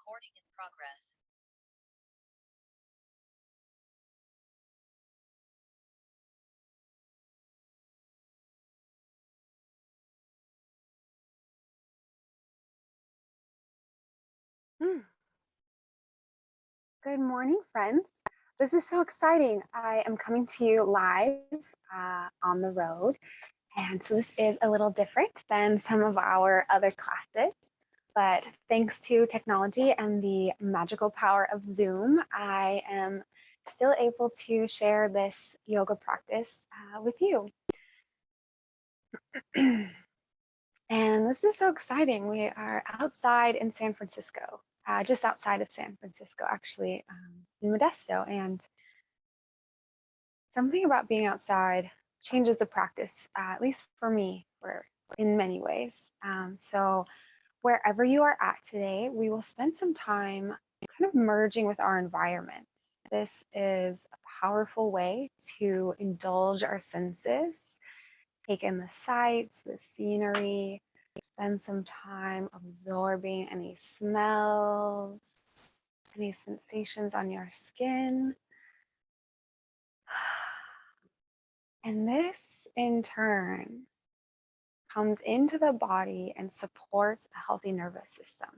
Recording in progress. Good morning, friends. This is so exciting. I am coming to you live on the road. And so this is a little different than some of our other classes. But thanks to technology and the magical power of Zoom, I am still able to share this yoga practice with you. And this is so exciting. We are outside in San Francisco, just outside of San Francisco, actually, in Modesto. And something about being outside changes the practice, at least for me, in many ways. So wherever you are at today, we will spend some time kind of merging with our environment. This is a powerful way to indulge our senses, take in the sights, the scenery, spend some time absorbing any smells, any sensations on your skin. And this, in turn, comes into the body and supports a healthy nervous system.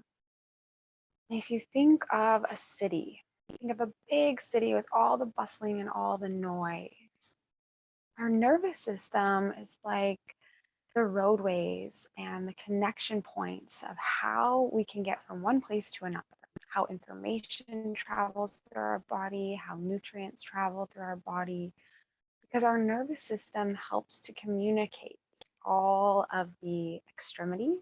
And if you think of a city, think of a big city with all the bustling and all the noise. Our nervous system is like the roadways and the connection points of how we can get from one place to another, how information travels through our body, how nutrients travel through our body, because our nervous system helps to communicate all of the extremities,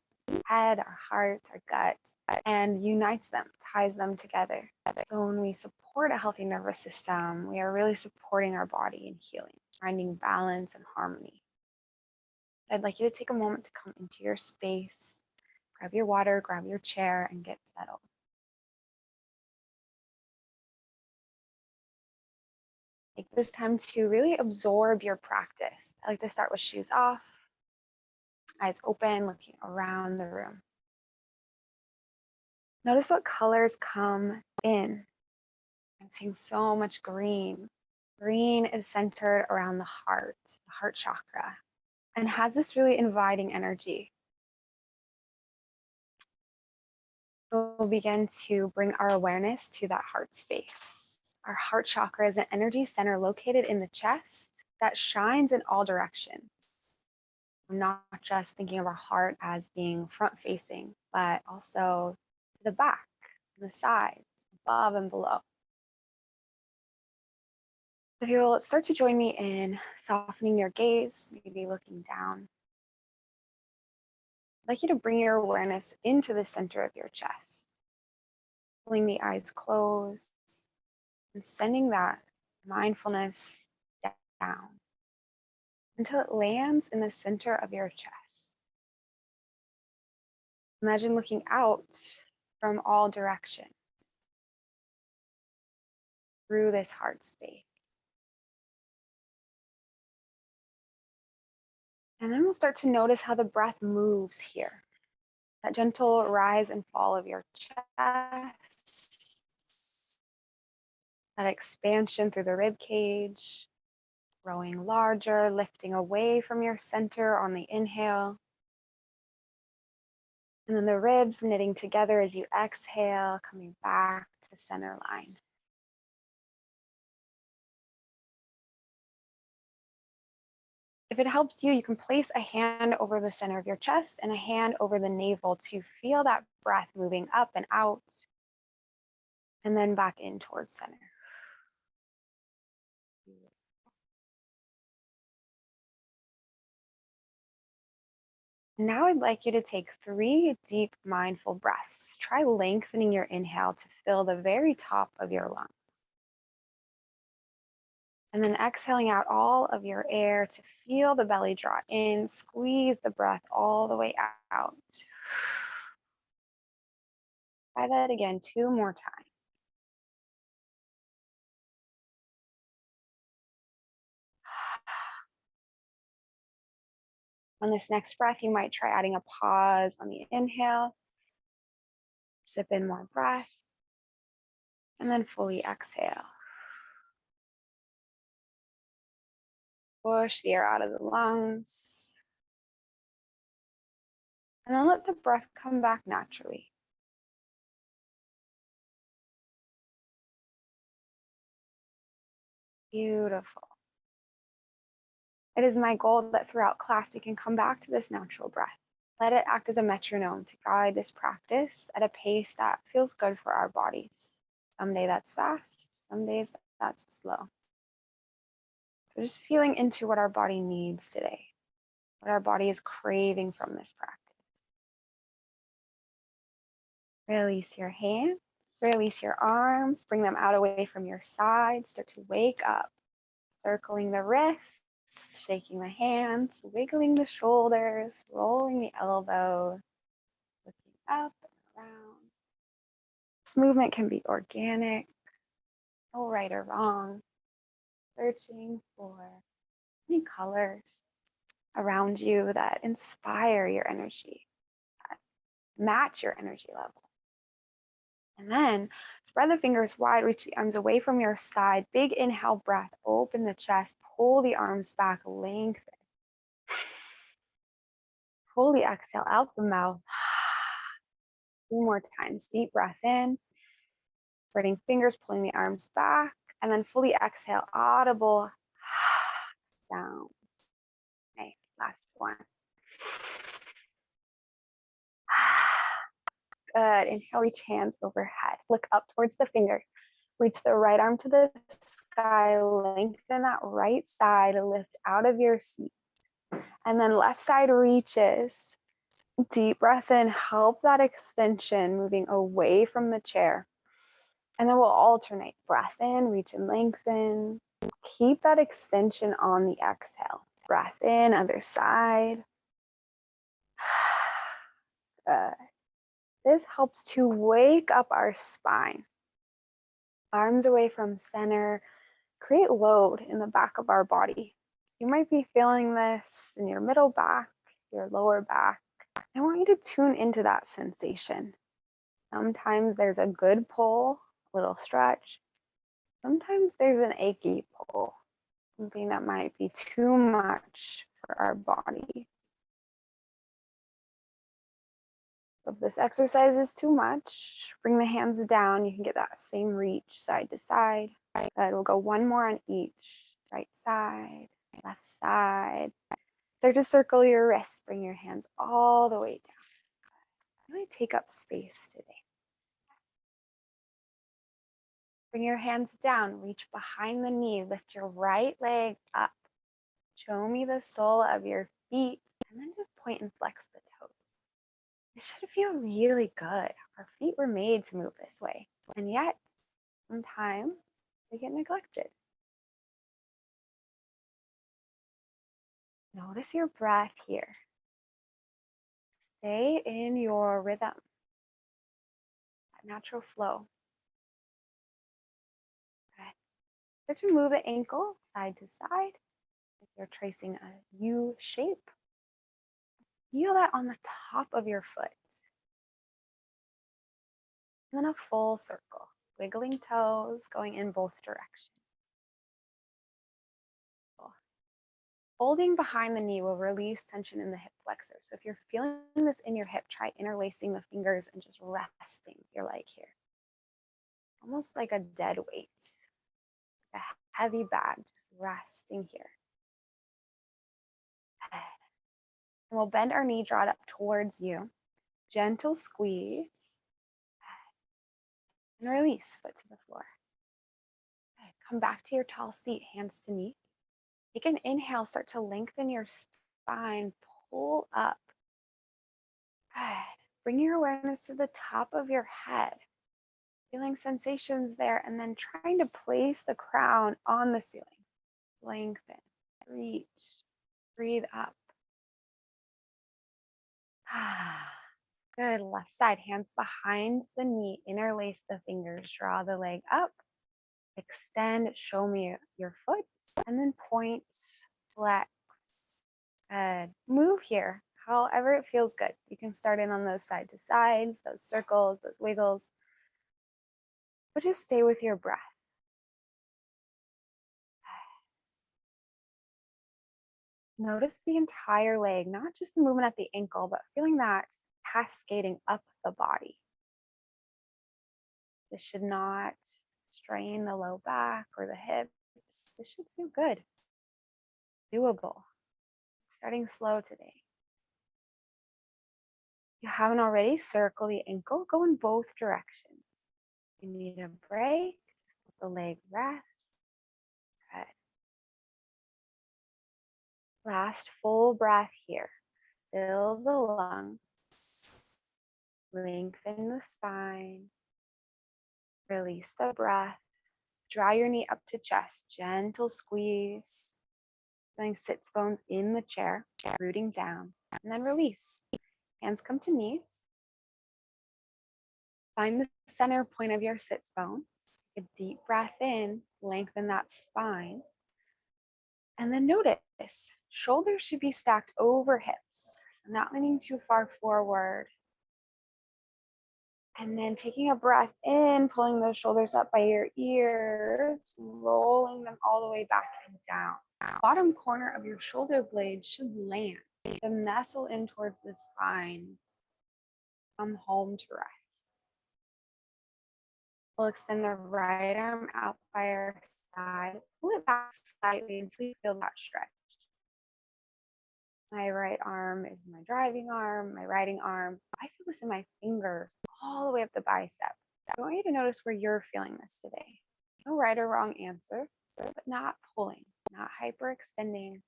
head, our heart, our gut, and unites them, ties them together. So when we support a healthy nervous system, we are really supporting our body in healing, finding balance and harmony. I'd like you to take a moment to come into your space, grab your water, grab your chair, and get settled. Take this time to really absorb your practice. I like to start with shoes off, eyes open, looking around the room. Notice what colors come in. I'm seeing so much green. Green is centered around the heart chakra, and has this really inviting energy. We'll begin to bring our awareness to that heart space. Our heart chakra is an energy center located in the chest that shines in all directions. I'm not just thinking of our heart as being front facing, but also to the back, the sides, above and below. If you'll start to join me in softening your gaze, maybe looking down, I'd like you to bring your awareness into the center of your chest, pulling the eyes closed and sending that mindfulness down until it lands in the center of your chest. Imagine looking out from all directions through this heart space. And then we'll start to notice how the breath moves here. That gentle rise and fall of your chest, that expansion through the rib cage, growing larger, lifting away from your center on the inhale. And then the ribs knitting together as you exhale, coming back to center line. If it helps you, you can place a hand over the center of your chest and a hand over the navel to feel that breath moving up and out, and then back in towards center. Now I'd like you to take 3 deep mindful breaths. Try lengthening your inhale to fill the very top of your lungs. And then exhaling out all of your air to feel the belly draw in, squeeze the breath all the way out. Try that again 2 more times. On this next breath, you might try adding a pause on the inhale, Sip in more breath. And then fully exhale. Push the air out of the lungs. And then let the breath come back naturally. Beautiful. It is my goal that throughout class we can come back to this natural breath. Let it act as a metronome to guide this practice at a pace that feels good for our bodies. Someday that's fast, some days that's slow. So just feeling into what our body needs today, what our body is craving from this practice. Release your hands, release your arms, bring them out away from your sides, start to wake up, circling the wrists, shaking the hands, wiggling the shoulders, rolling the elbows, looking up and around. This movement can be organic, no right or wrong, searching for any colors around you that inspire your energy, that match your energy level. And then spread the fingers wide, reach the arms away from your side. Big inhale breath, open the chest, pull the arms back, lengthen. Fully exhale out the mouth. 2 more times. Deep breath in, spreading fingers, pulling the arms back, and then fully exhale, audible sound. Okay, last one. Good. Inhale, reach hands overhead. Look up towards the fingers. Reach the right arm to the sky. Lengthen that right side. Lift out of your seat. And then left side reaches. Deep breath in. Help that extension moving away from the chair. And then we'll alternate. Breath in, reach and lengthen. Keep that extension on the exhale. Breath in, other side. Good. This helps to wake up our spine. Arms away from center. Create load in the back of our body. You might be feeling this in your middle back, your lower back. I want you to tune into that sensation. Sometimes there's a good pull, a little stretch. Sometimes there's an achy pull, something that might be too much for our body. So if this exercise is too much, bring the hands down. You can get that same reach side to side. Good. We'll go one more on each. Right side, left side. Start to circle your wrists. Bring your hands all the way down. Really take up space today. Bring your hands down. Reach behind the knee. Lift your right leg up. Show me the sole of your feet. And then just point and flex the toes. It should feel really good. Our feet were made to move this way. And yet, sometimes they get neglected. Notice your breath here. Stay in your rhythm, that natural flow. Good. Start to move the ankle side to side. If you're tracing a U shape, feel that on the top of your foot. And then a full circle, wiggling toes going in both directions. Holding behind the knee will release tension in the hip flexor. So if you're feeling this in your hip, try interlacing the fingers and just resting your leg here. Almost like a dead weight, a heavy bag, just resting here. And we'll bend our knee, draw it up towards you. Gentle squeeze. And release, foot to the floor. Come back to your tall seat, hands to knees. Take an inhale, start to lengthen your spine, pull up. Good. Bring your awareness to the top of your head. Feeling sensations there, and then trying to place the crown on the ceiling. Lengthen, reach, breathe up. Good. Left side, hands behind the knee, interlace the fingers, draw the leg up. Extend, show me your foot, and then point, flex. Good. Move here however it feels good. You can start in on those side to sides, those circles, those wiggles, but just stay with your breath. Notice the entire leg, not just the movement at the ankle, but feeling that cascading up the body. This should not strain the low back or the hips. This should feel good, doable. Starting slow today. If you haven't already, circle the ankle, go in both directions. If you need a break, just let the leg rest. Good. Last full breath here. Fill the lungs. Lengthen the spine. Release the breath. Draw your knee up to chest. Gentle squeeze. Feeling sits bones in the chair, rooting down. And then release. Hands come to knees. Find the center point of your sits bones. Take a deep breath in. Lengthen that spine. And then notice, shoulders should be stacked over hips. So not leaning too far forward. And then taking a breath in, pulling those shoulders up by your ears, rolling them all the way back and down. Bottom corner of your shoulder blade should land. Then nestle in towards the spine. Come home to rest. We'll extend the right arm out by our side. Pull it back slightly until you feel that stretch. My right arm is my driving arm, my writing arm. I feel this in my fingers all the way up the bicep. I want you to notice where you're feeling this today. No right or wrong answer, but not pulling, not hyperextending,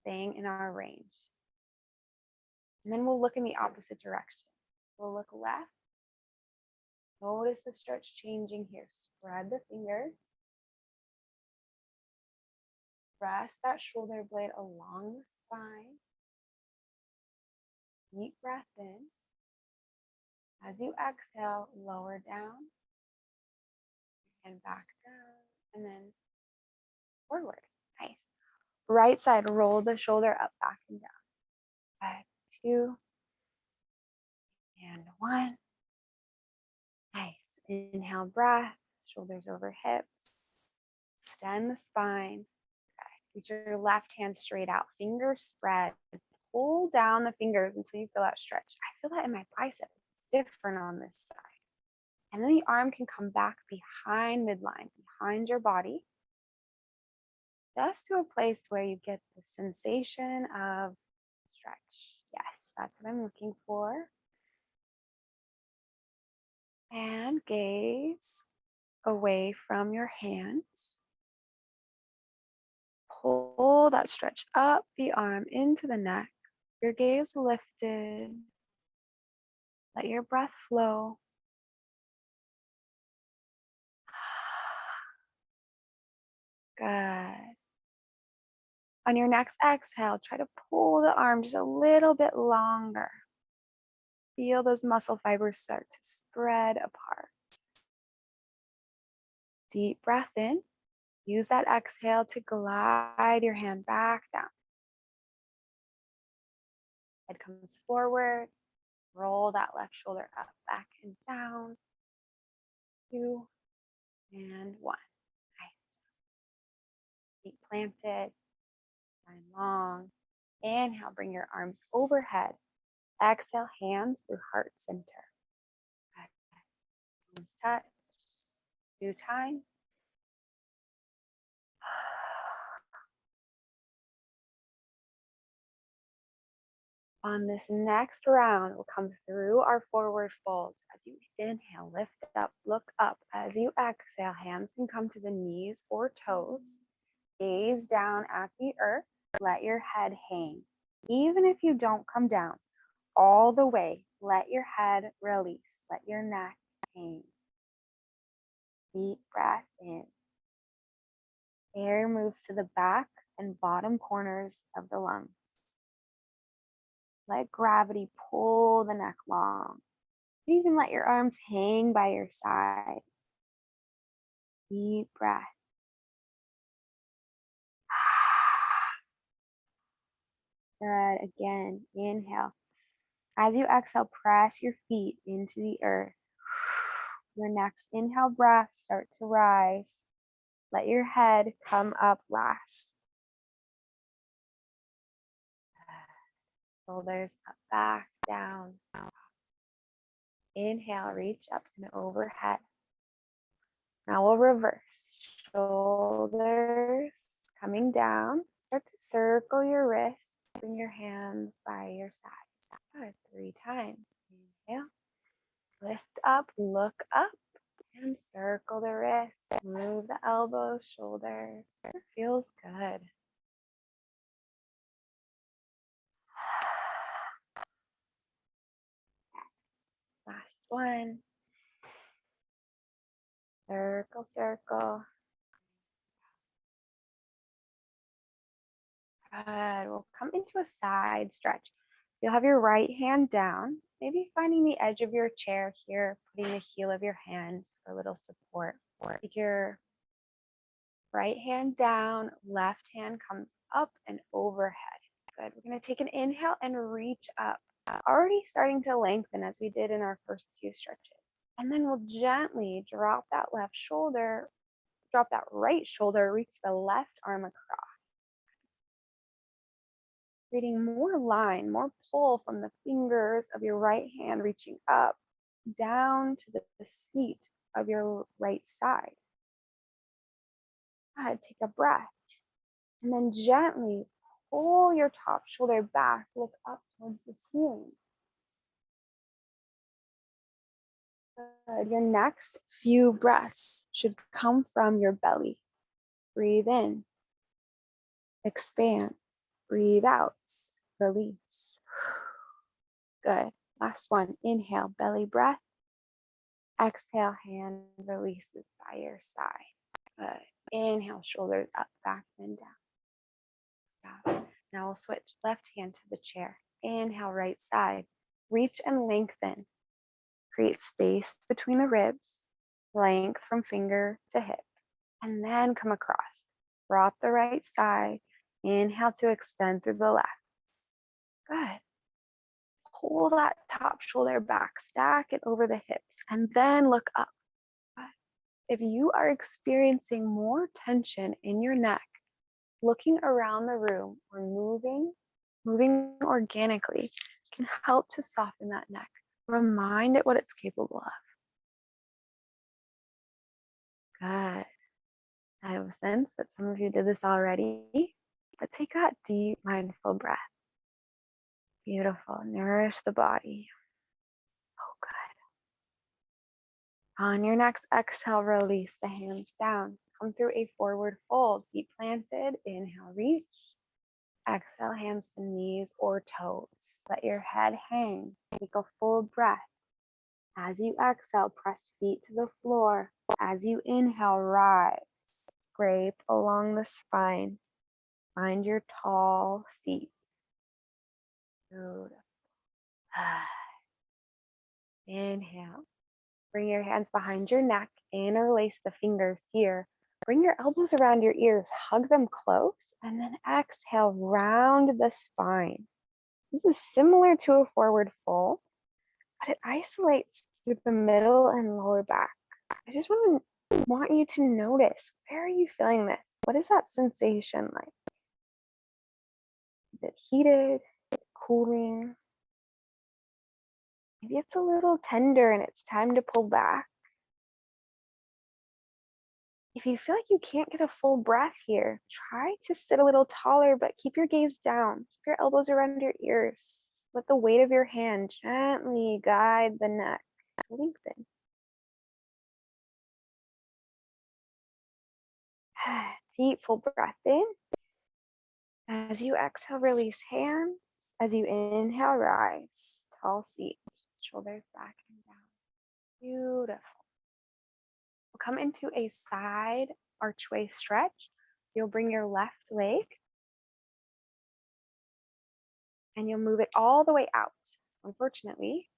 staying in our range. And then we'll look in the opposite direction. We'll look left. Notice the stretch changing here. Spread the fingers. Press that shoulder blade along the spine. Deep breath in. As you exhale, lower down and back down, and then forward. Nice. Right side, roll the shoulder up, back and down. 2 and 1. Nice. Inhale, breath, shoulders over hips. Extend the spine. Get your left hand straight out, fingers spread. Pull down the fingers until you feel that stretch. I feel that in my bicep. It's different on this side. And then the arm can come back behind midline, behind your body, just to a place where you get the sensation of stretch. Yes, that's what I'm looking for. And gaze away from your hands. Pull that stretch up the arm into the neck. Your gaze lifted. Let your breath flow. Good. On your next exhale, try to pull the arm just a little bit longer. Feel those muscle fibers start to spread apart. Deep breath in. Use that exhale to glide your hand back down. Head comes forward. Roll that left shoulder up, back and down. 2 and 1. Nice. Feet planted. Spine long. Inhale, bring your arms overhead. Exhale, hands through heart center. Hands touch. 2 times. On this next round, we'll come through our forward folds. As you inhale, lift up, look up. As you exhale, hands can come to the knees or toes. Gaze down at the earth. Let your head hang. Even if you don't come down all the way, let your head release. Let your neck hang. Deep breath in. Air moves to the back and bottom corners of the lungs. Let gravity pull the neck long. You can let your arms hang by your side. Deep breath. Good. Again, inhale. As you exhale, press your feet into the earth. Your next inhale breath, start to rise. Let your head come up last. Shoulders up, back, down. Inhale, reach up and overhead. Now we'll reverse. Shoulders coming down. Start to circle your wrists. Bring your hands by your side. Good. 3 times. Inhale. Lift up, look up, and circle the wrists. Move the elbows, shoulders. It feels good. Last one. Circle, circle. Good. We'll come into a side stretch. So you'll have your right hand down, maybe finding the edge of your chair here, putting the heel of your hand for a little support. Take your right hand down, left hand comes up and overhead. Good. We're going to take an inhale and reach up. Already starting to lengthen as we did in our first few stretches. And then we'll gently drop that left shoulder, drop that right shoulder, reach the left arm across. Creating more line, more pull from the fingers of your right hand, reaching up, down to the seat of your right side. Good. Take a breath. And then gently pull your top shoulder back, look up towards the ceiling. Good. Your next few breaths should come from your belly. Breathe in, expand, breathe out, release. Good. Last one. Inhale, belly breath. Exhale, hand releases by your side. Good. Inhale, shoulders up, back, and down. Stop. Now we'll switch left hand to the chair. Inhale, right side. Reach and lengthen. Create space between the ribs, length from finger to hip, and then come across. Drop the right side. Inhale to extend through the left. Good. Pull that top shoulder back, stack it over the hips, and then look up. If you are experiencing more tension in your neck, looking around the room or moving organically can help to soften that neck. Remind it what it's capable of. Good. I have a sense that some of you did this already, but take that deep, mindful breath. Beautiful. Nourish the body. Oh, good. On your next exhale, release the hands down. Come through a forward fold. Feet planted. Inhale, reach. Exhale, hands to knees or toes. Let your head hang. Take a full breath. As you exhale, press feet to the floor. As you inhale, rise. Scrape along the spine. Find your tall seat. Beautiful. Inhale. Bring your hands behind your neck. Interlace the fingers here. Bring your elbows around your ears. Hug them close. And then exhale, round the spine. This is similar to a forward fold, but it isolates through the middle and lower back. I just want you to notice, where are you feeling this? What is that sensation like? Is it heated, cooling? Maybe it's a little tender and it's time to pull back. If you feel like you can't get a full breath here, try to sit a little taller, but keep your gaze down. Keep your elbows around your ears. Let the weight of your hand gently guide the neck. Lengthen. Deep full breath in. As you exhale, release hands. As you inhale, rise. Tall seat. Shoulders back and down. Beautiful. We'll come into a side archway stretch. So you'll bring your left leg and you'll move it all the way out. Unfortunately,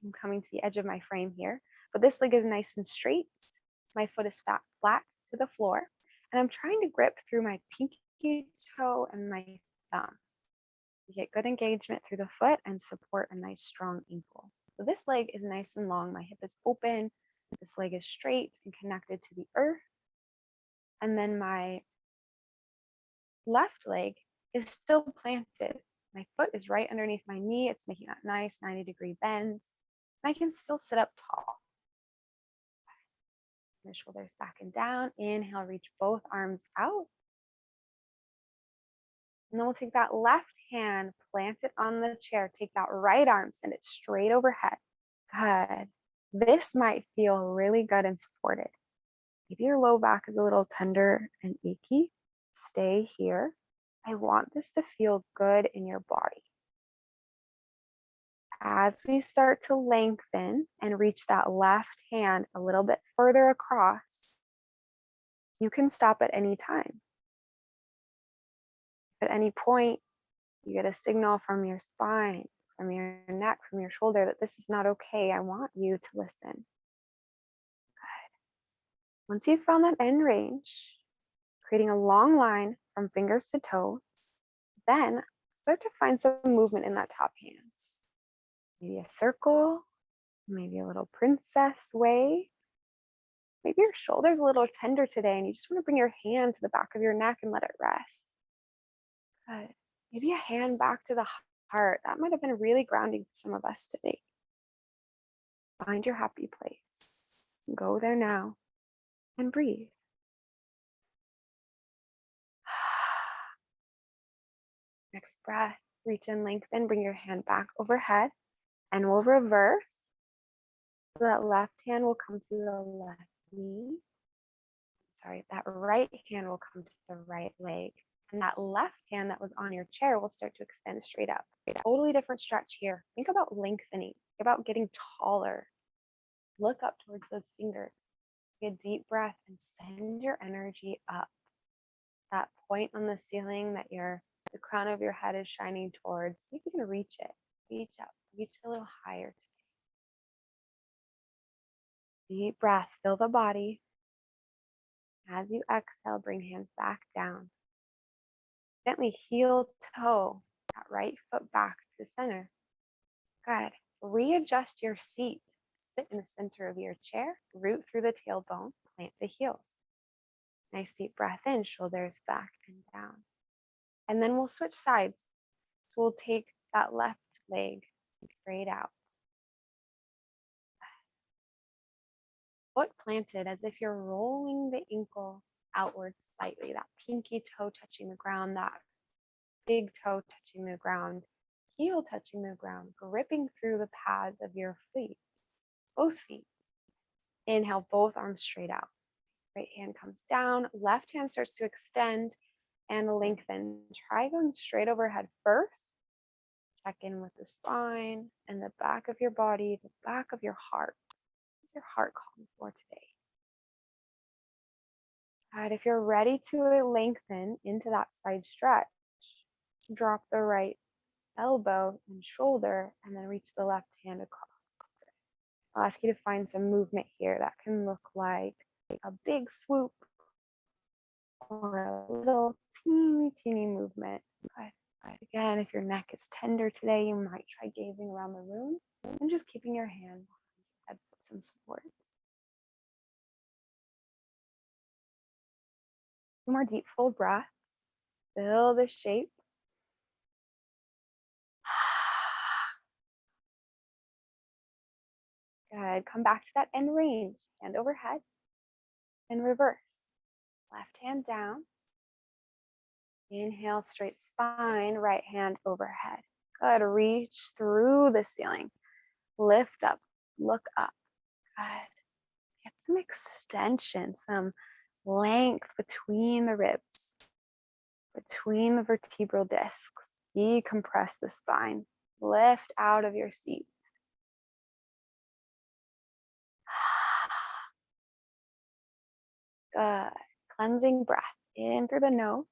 I'm coming to the edge of my frame here, but this leg is nice and straight. My foot is flat to the floor, and I'm trying to grip through my pinky toe and my thumb. You get good engagement through the foot and support a nice strong ankle. So this leg is nice and long. My hip is open. This leg is straight and connected to the earth. And then my left leg is still planted. My foot is right underneath my knee. It's making that nice 90-degree bends. And I can still sit up tall. The shoulders back and down. Inhale, reach both arms out. And then we'll take that left hand, plant it on the chair. Take that right arm, send it straight overhead. Good. This might feel really good and supported. Maybe your low back is a little tender and achy. Stay here. I want this to feel good in your body. As we start to lengthen and reach that left hand a little bit further across, you can stop at any time. At any point, you get a signal from your spine, from your neck, from your shoulder that this is not okay. I want you to listen. Good. Once you've found that end range, creating a long line from fingers to toes, then start to find some movement in that top hands. Maybe a circle, maybe a little princess wave. Maybe your shoulder's a little tender today and you just want to bring your hand to the back of your neck and let it rest. Good. Maybe a hand back to the heart. That might have been really grounding for some of us today. Find your happy place. Go there now and breathe. Next breath, reach and lengthen. Bring your hand back overhead and we'll reverse. So that left hand will come to the left knee. Sorry, that right hand will come to the right leg. And that left hand that was on your chair will start to extend straight up. Totally different stretch here. Think about lengthening. Think about getting taller. Look up towards those fingers. Take a deep breath and send your energy up. That point on the ceiling that the crown of your head is shining towards. See if you can reach it. Reach up. Reach a little higher today. Deep breath. Fill the body. As you exhale, bring hands back down. Gently heel toe that right foot back to the center. Good. Readjust your seat. Sit in the center of your chair. Root through the tailbone. Plant the heels. Nice deep breath in. Shoulders back and down. And then we'll switch sides. So we'll take that left leg straight out. Foot planted as if you're rolling the ankle outwards slightly, that pinky toe touching the ground, that big toe touching the ground, heel touching the ground, gripping through the pads of your feet, both feet. Inhale, both arms straight out. Right hand comes down, left hand starts to extend and lengthen. Try going straight overhead first. Check in with the spine and the back of your body, the back of your heart. What's your heart calling for today? All right, if you're ready to lengthen into that side stretch, drop the right elbow and shoulder and then reach the left hand across. I'll ask you to find some movement here. That can look like a big swoop or a little teeny movement. Again, if your neck is tender today, you might try gazing around the room and just keeping your hand behind your head for some support. 2 more deep, full breaths. Fill the shape. Good. Come back to that end range. Hand overhead and reverse. Left hand down. Inhale, straight spine, right hand overhead. Good. Reach through the ceiling. Lift up, look up. Good. Get some extension, some length between the ribs, between the vertebral discs. Decompress the spine. Lift out of your seat. Good. Cleansing breath in through the nose.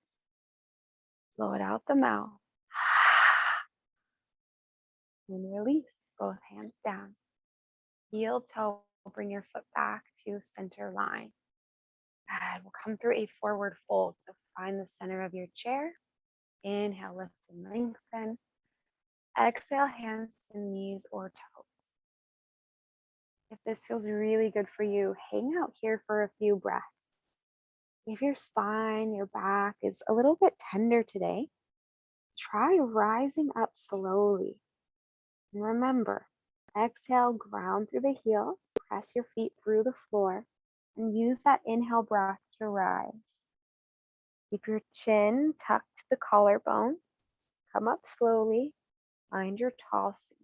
Blow it out the mouth. And release. Both hands down. Heel toe. Bring your foot back to center line. Good. We'll come through a forward fold. So find the center of your chair. Inhale, lift and lengthen. Exhale, hands to knees or toes. If this feels really good for you, hang out here for a few breaths. If your spine, your back is a little bit tender today, try rising up slowly. And remember, exhale, ground through the heels, press your feet through the floor, and use that inhale breath to rise. Keep your chin tucked to the collarbone. Come up slowly. Find your tall seat.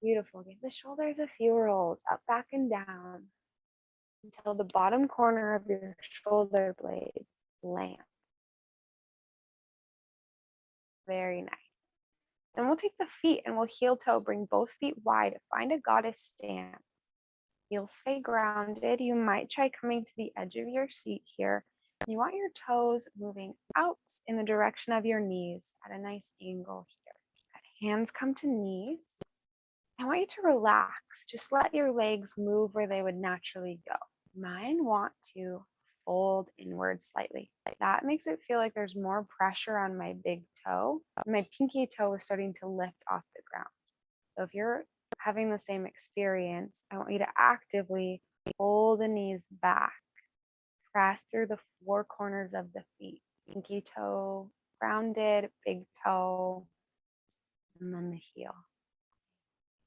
Beautiful. Give the shoulders a few rolls up, back, and down until the bottom corner of your shoulder blades land. Very nice. Then we'll take the feet and we'll heel toe, bring both feet wide, find a goddess stance. You'll stay grounded. You might try coming to the edge of your seat here. You want your toes moving out in the direction of your knees at a nice angle here. Hands come to knees. I want you to relax. Just let your legs move where they would naturally go. Mine want to fold inward slightly. That makes it feel like there's more pressure on my big toe. My pinky toe is starting to lift off the ground. So if you're having the same experience, I want you to actively fold the knees back. Press through the four corners of the feet. Pinky toe grounded, big toe, and then the heel.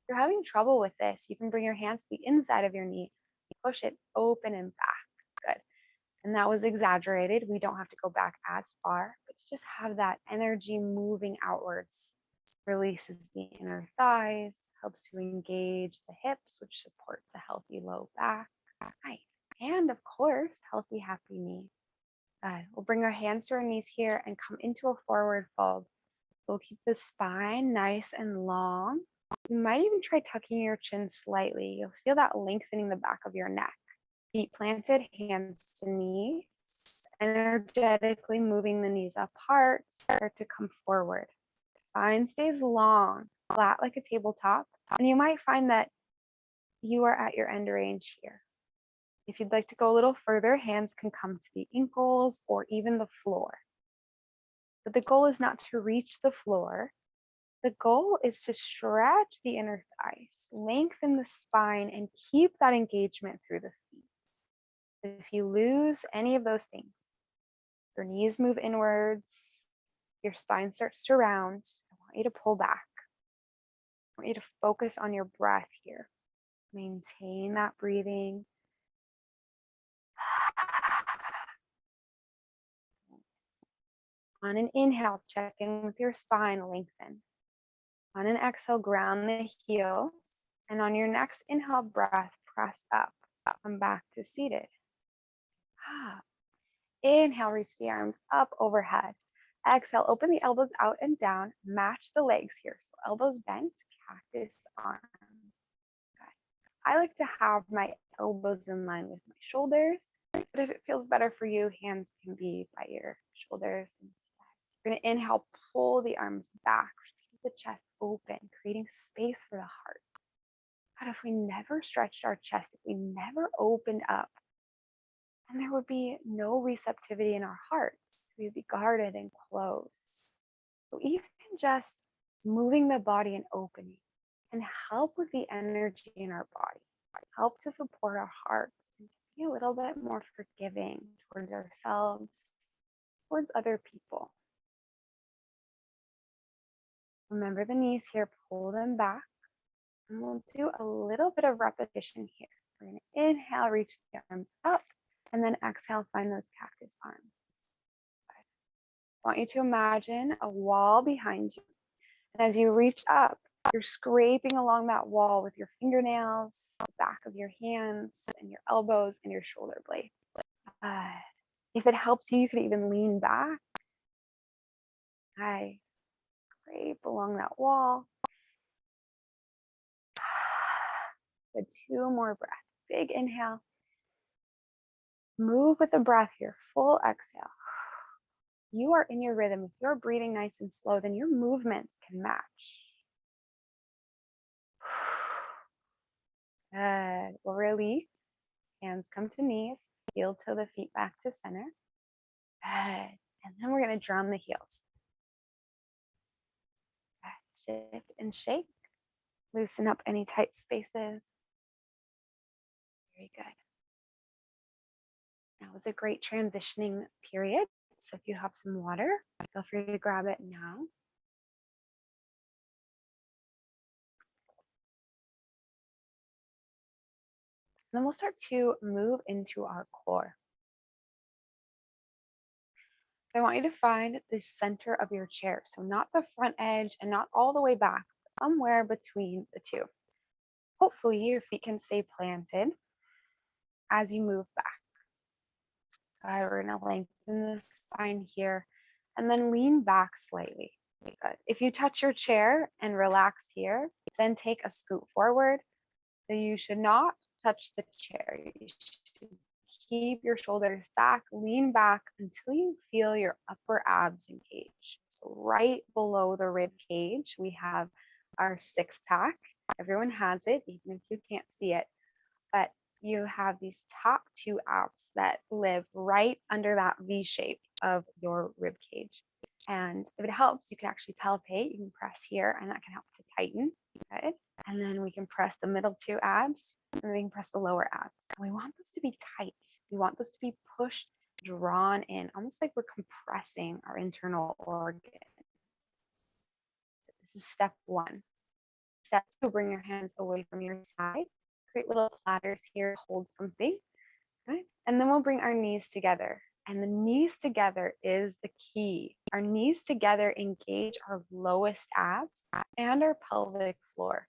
If you're having trouble with this, you can bring your hands to the inside of your knee, push it open and back. Good. And that was exaggerated. We don't have to go back as far, but to just have that energy moving outwards. Releases the inner thighs, helps to engage the hips, which supports a healthy low back. Nice. And of course, healthy, happy knees. Good. We'll bring our hands to our knees here and come into a forward fold. We'll keep the spine nice and long. You might even try tucking your chin slightly. You'll feel that lengthening the back of your neck. Feet planted, hands to knees. Energetically moving the knees apart, start to come forward. Spine stays long, flat like a tabletop, and you might find that you are at your end range here. If you'd like to go a little further, hands can come to the ankles or even the floor. But the goal is not to reach the floor. The goal is to stretch the inner thighs, lengthen the spine, and keep that engagement through the feet. If you lose any of those things, your knees move inwards, your spine starts to round, I want you to pull back. I want you to focus on your breath here. Maintain that breathing. On an inhale, check in with your spine, lengthen. On an exhale, ground the heels. And on your next inhale breath, press up. Come back to seated. Inhale, reach the arms up overhead. Exhale, open the elbows out and down. Match the legs here. So elbows bent, cactus arms. Good. I like to have my elbows in line with my shoulders. But if it feels better for you, hands can be by your shoulders instead. We're going to inhale, pull the arms back. Keep the chest open, creating space for the heart. God, if we never stretched our chest, if we never opened up, then there would be no receptivity in our hearts. We would be guarded and closed. So even just moving the body and opening can help with the energy in our body, help to support our hearts and be a little bit more forgiving towards ourselves, towards other people. Remember the knees here, pull them back. And we'll do a little bit of repetition here. We're going to inhale, reach the arms up, and then exhale, find those cactus arms. I want you to imagine a wall behind you. And as you reach up, you're scraping along that wall with your fingernails, the back of your hands, and your elbows and your shoulder blades. If it helps you, you could even lean back. Nice. Scrape along that wall. Good. 2 more breaths. Big inhale. Move with the breath here. Full exhale. You are in your rhythm. If you're breathing nice and slow, then your movements can match. Good. We'll release. Hands come to knees. Heel toe the feet back to center. Good. And then we're going to drum the heels. Good. Shift and shake. Loosen up any tight spaces. Very good. Now is a great transitioning period. So if you have some water, feel free to grab it now. Then we'll start to move into our core. I want you to find the center of your chair. So not the front edge and not all the way back, but somewhere between the two. Hopefully your feet can stay planted as you move back. We're going to lengthen the spine here and then lean back slightly. Good. If you touch your chair and relax here, then take a scoot forward. So you should not touch the chair. You should keep your shoulders back, lean back until you feel your upper abs engage. So right below the rib cage, we have our six pack. Everyone has it, even if you can't see it. But you have these top two abs that live right under that V shape of your rib cage. And if it helps, you can actually palpate. You can press here, and that can help to tighten. Good. And then we can press the middle two abs, and then we can press the lower abs. And we want those to be tight. We want those to be pushed, drawn in, almost like we're compressing our internal organs. This is step one. Step two, bring your hands away from your side. Create little platters here, hold something. Good. And then we'll bring our knees together. And the knees together is the key. Our knees together engage our lowest abs and our pelvic floor.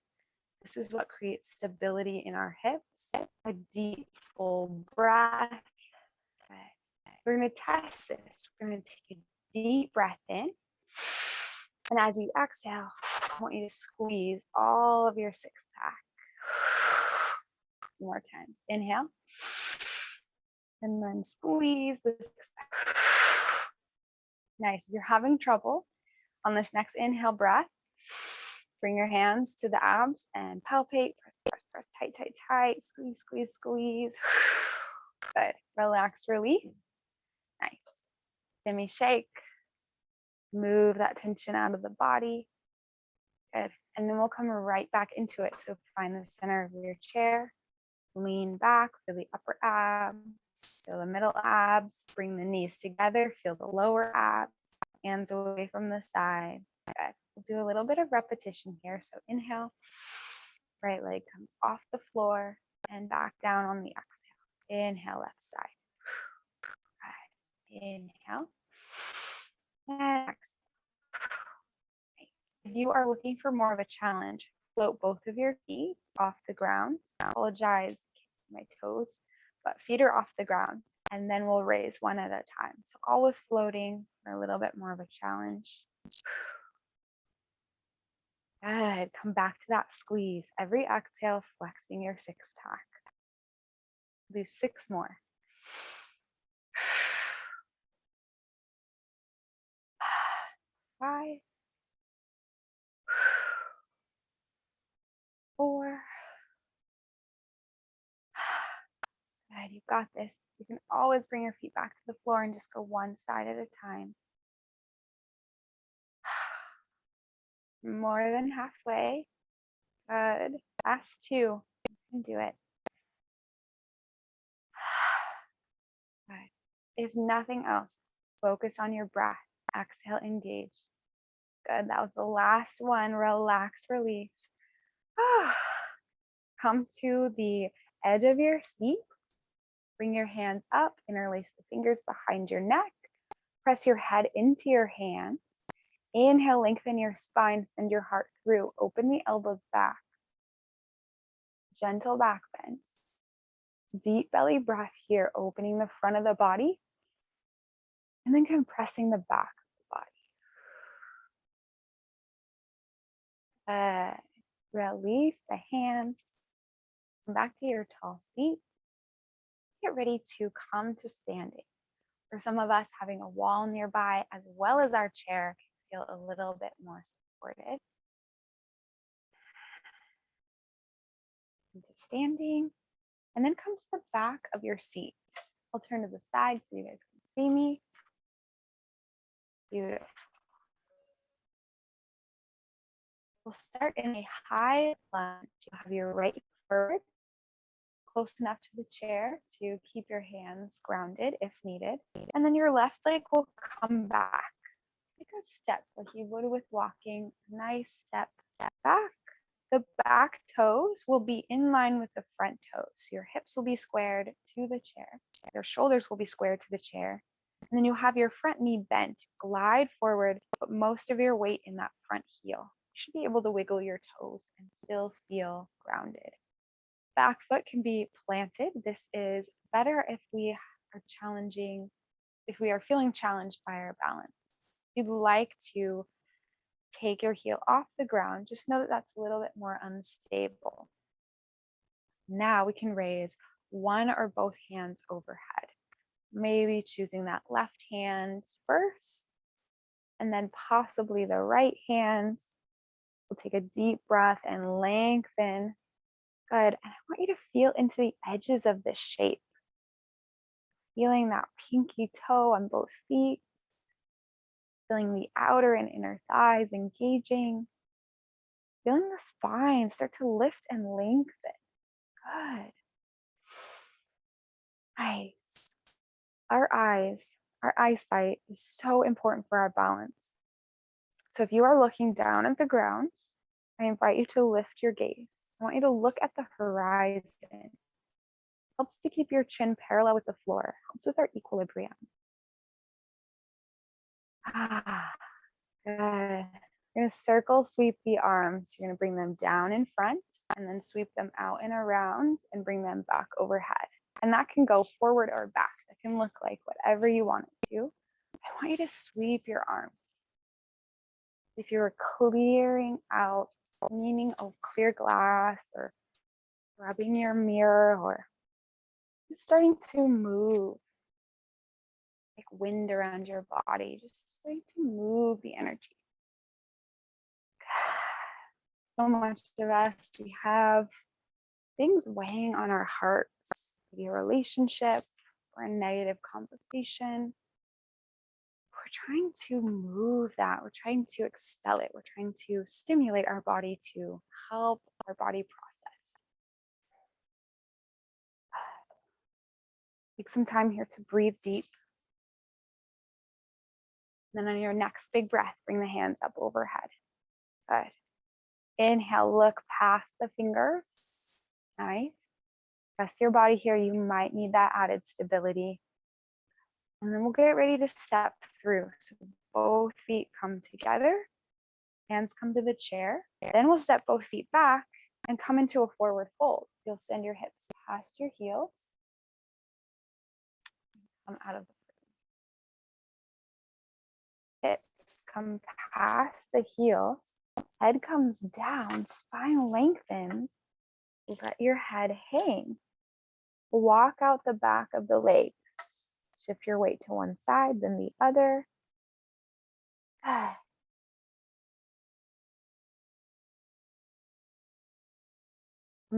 This is what creates stability in our hips. A deep, full breath. Okay. We're going to test this. We're going to take a deep breath in. And as you exhale, I want you to squeeze all of your six pack. More times. Inhale. And then squeeze the six pack. Nice. If you're having trouble on this next inhale breath, bring your hands to the abs and palpate. Press, tight, tight, tight. Squeeze, squeeze, squeeze. Good. Relax, release. Nice. Shimmy, shake. Move that tension out of the body. Good. And then we'll come right back into it. So find the center of your chair. Lean back, feel the upper abs, feel the middle abs, bring the knees together, feel the lower abs, hands away from the side. Good. We'll do a little bit of repetition here. So inhale, right leg comes off the floor and back down on the exhale. Inhale, left side. Good. Inhale. And exhale. If you are looking for more of a challenge, float both of your feet off the ground. I apologize, my toes, but feet are off the ground, and then we'll raise one at a time. So always floating for a little bit more of a challenge. Good. Come back to that squeeze. Every exhale, flexing your six pack. Do six more. 5, 4. Good, you've got this. You can always bring your feet back to the floor and just go one side at a time. More than halfway. Good. Last 2. You can do it. Good. If nothing else, focus on your breath. Exhale, engage. Good. That was the last one. Relax, release. Come to the edge of your seat. Bring your hands up. Interlace the fingers behind your neck. Press your head into your hands. Inhale, lengthen your spine. Send your heart through. Open the elbows back. Gentle back bend. Deep belly breath here, opening the front of the body. And then compressing the back of the body. Release the hands. Come back to your tall seat. Get ready to come to standing. For some of us, having a wall nearby as well as our chair can feel a little bit more supported. Into standing, and then come to the back of your seat. I'll turn to the side so you guys can see me. Beautiful. We'll start in a high lunge. You'll have your right foot forward, close enough to the chair to keep your hands grounded if needed. And then your left leg will come back. Take a step like you would with walking. Nice step back. The back toes will be in line with the front toes. So your hips will be squared to the chair. Your shoulders will be squared to the chair. And then you'll have your front knee bent. Glide forward, put most of your weight in that front heel. You should be able to wiggle your toes and still feel grounded. Back foot can be planted. This is better if we are feeling challenged by our balance. If you'd like to take your heel off the ground, just know that that's a little bit more unstable. Now we can raise one or both hands overhead. Maybe choosing that left hand first, and then possibly the right hand. We'll take a deep breath and lengthen. Good. And I want you to feel into the edges of this shape. Feeling that pinky toe on both feet. Feeling the outer and inner thighs engaging. Feeling the spine start to lift and lengthen. Good. Nice. Our eyesight is so important for our balance. So if you are looking down at the ground, I invite you to lift your gaze. I want you to look at the horizon. Helps to keep your chin parallel with the floor. Helps with our equilibrium. Good. You're going to circle sweep the arms. You're going to bring them down in front and then sweep them out and around and bring them back overhead. And that can go forward or back. That can look like whatever you want it to. I want you to sweep your arms. If you're clearing out, meaning a clear glass or rubbing your mirror or just starting to move like wind around your body, just starting to move the energy. So much of us, we have things weighing on our hearts, maybe a relationship or a negative conversation. We're trying to move that. We're trying to expel it. We're trying to stimulate our body to help our body process. Take some time here to breathe deep. And then on your next big breath, bring the hands up overhead. Good. Inhale, look past the fingers. Nice. Rest your body here. You might need that added stability. And then we'll get ready to step through. So both feet come together. Hands come to the chair. Then we'll step both feet back and come into a forward fold. You'll send your hips past your heels. Come out of the hips, come past the heels. Head comes down, spine lengthens. Let your head hang. Walk out the back of the legs. Shift your weight to one side, then the other. Come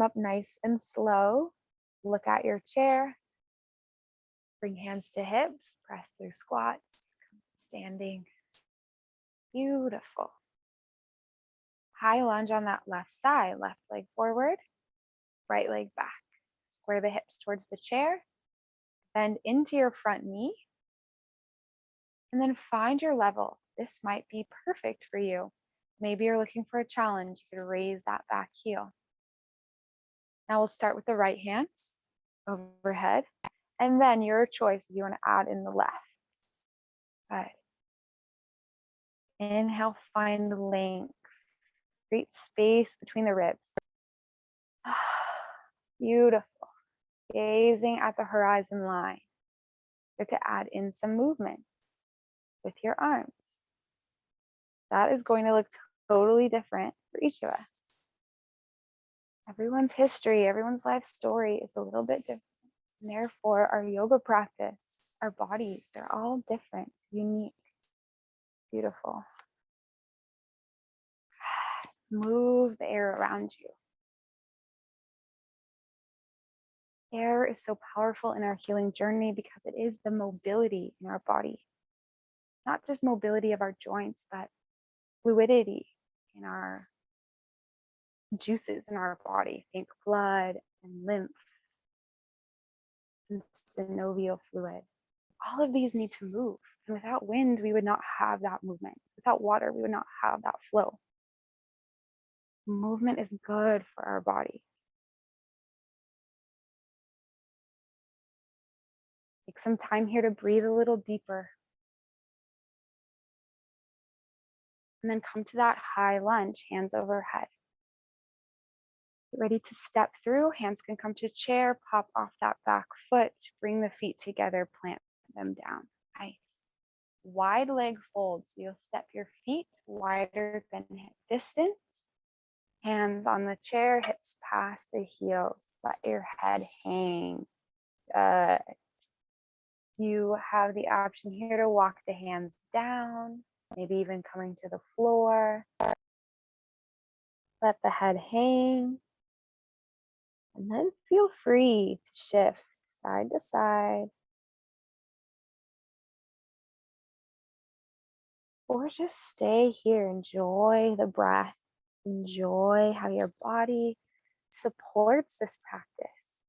up nice and slow. Look at your chair. Bring hands to hips. Press through squats. Standing. Beautiful. High lunge on that left side. Left leg forward. Right leg back. Square the hips towards the chair. Bend into your front knee. And then find your level. This might be perfect for you. Maybe you're looking for a challenge. You could raise that back heel. Now we'll start with the right hand overhead. And then your choice if you want to add in the left. Good. Inhale, find length. Create space between the ribs. Beautiful. Gazing at the horizon line. Start to add in some movement with your arms. That is going to look totally different for each of us. Everyone's history, everyone's life story is a little bit different. And therefore, our yoga practice, our bodies, they're all different, unique, beautiful. Move the air around you. air is so powerful in our healing journey because it is the mobility in our body, not just mobility of our joints, but fluidity in our juices in our body. Think blood and lymph and synovial fluid. All of these need to move. And without wind, we would not have that movement. Without water, we would not have that flow. Movement is good for our bodies. Take some time here to breathe a little deeper. And then come to that high lunge, hands overhead. Get ready to step through. Hands can come to chair, pop off that back foot, bring the feet together, plant them down. Nice. Wide leg fold. So you'll step your feet wider than hip distance. Hands on the chair, hips past the heels. Let your head hang. Good. You have the option here to walk the hands down, maybe even coming to the floor. Let the head hang. And then feel free to shift side to side. Or just stay here. Enjoy the breath. Enjoy how your body supports this practice.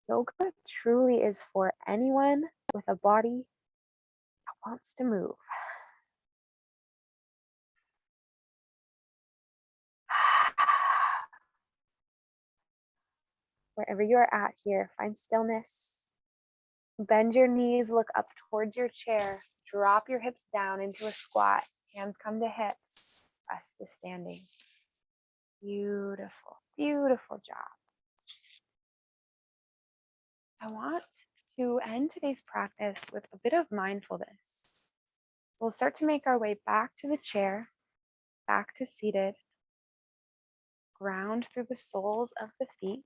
Yoga truly is for anyone with a body that wants to move. Wherever you're at here, find stillness. Bend your knees, look up towards your chair. Drop your hips down into a squat. Hands come to hips. Rest to standing. Beautiful, beautiful job. I want to end today's practice with a bit of mindfulness. We'll start to make our way back to the chair, back to seated. Ground through the soles of the feet.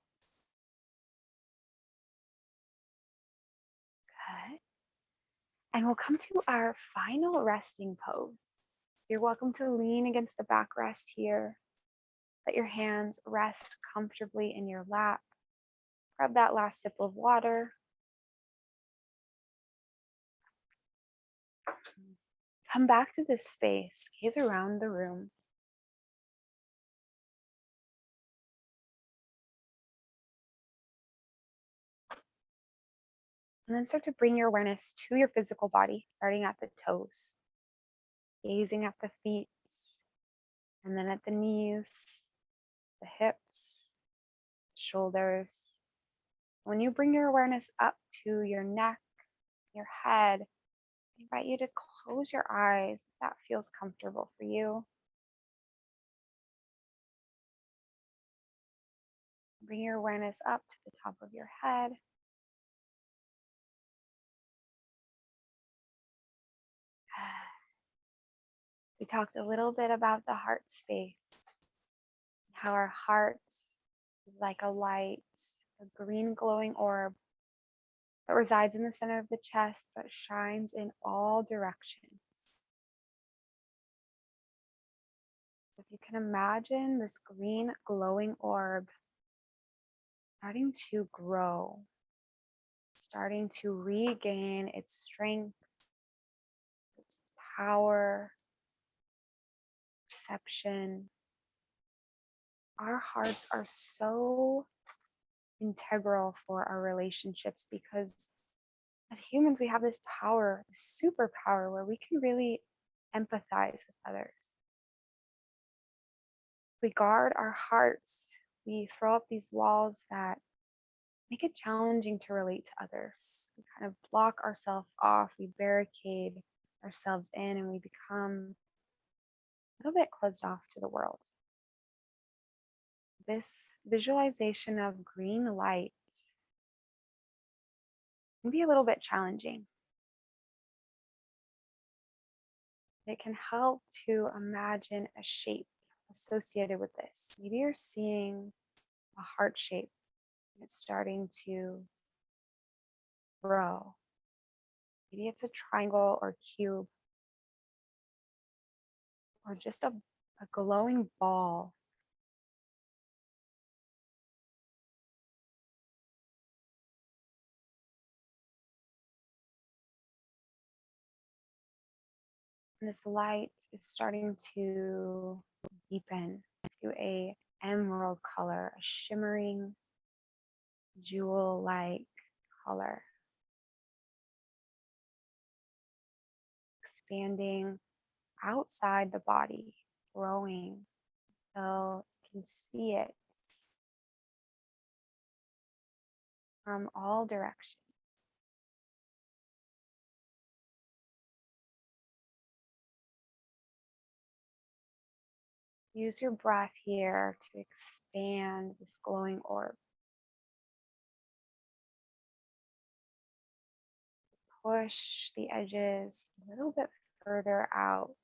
Good. And we'll come to our final resting pose. You're welcome to lean against the backrest here. Let your hands rest comfortably in your lap. Grab that last sip of water. Come back to this space. Gaze around the room. And then start to bring your awareness to your physical body, starting at the toes. Gazing at the feet, and then at the knees, the hips, shoulders. When you bring your awareness up to your neck, your head, I invite you to close your eyes if that feels comfortable for you. Bring your awareness up to the top of your head. We talked a little bit about the heart space, how our heart is like a light, a green glowing orb that resides in the center of the chest but shines in all directions. So if you can imagine this green glowing orb starting to grow, starting to regain its strength, its power, perception. Our hearts are so integral for our relationships because as humans, we have this power, this superpower where we can really empathize with others. We guard our hearts. We throw up these walls that make it challenging to relate to others. We kind of block ourselves off. We barricade ourselves in and we become a little bit closed off to the world. This visualization of green light can be a little bit challenging. It can help to imagine a shape associated with this. Maybe you're seeing a heart shape. It's starting to grow. Maybe it's a triangle or cube or just a glowing ball. And this light is starting to deepen to a emerald color, a shimmering jewel-like color, expanding outside the body, growing so you can see it from all directions. Use your breath here to expand this glowing orb. Push the edges a little bit further out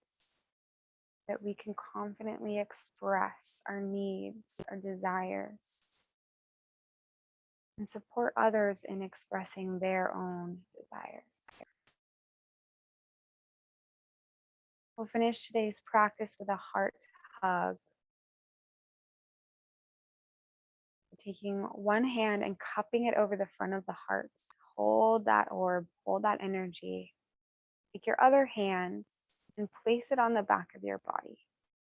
that we can confidently express our needs, our desires, and support others in expressing their own desires. We'll finish today's practice with a heart hug. Taking one hand and cupping it over the front of the heart. Hold that orb, hold that energy. Take your other hands and place it on the back of your body.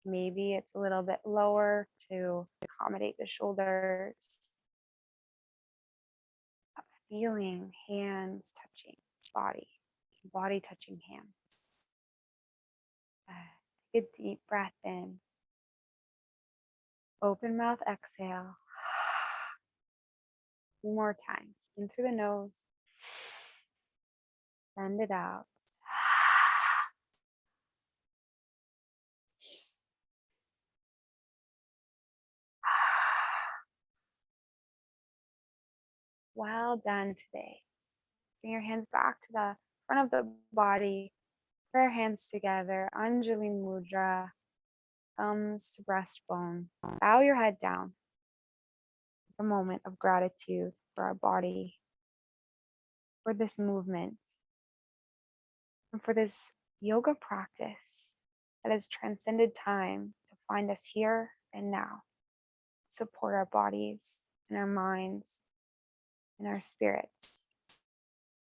Maybe it's a little bit lower to accommodate the shoulders. Feeling hands touching body, body touching hands. Take a deep breath in. Open mouth exhale. 2 more times. In through the nose. Send it out. Well done today. Bring your hands back to the front of the body. Prayer hands together. Anjali Mudra. Thumbs to breastbone. Bow your head down. A moment of gratitude for our body, for this movement, and for this yoga practice that has transcended time to find us here and now, support our bodies and our minds and our spirits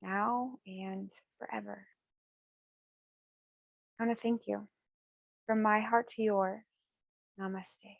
now and forever. I want to thank you from my heart to yours. Namaste.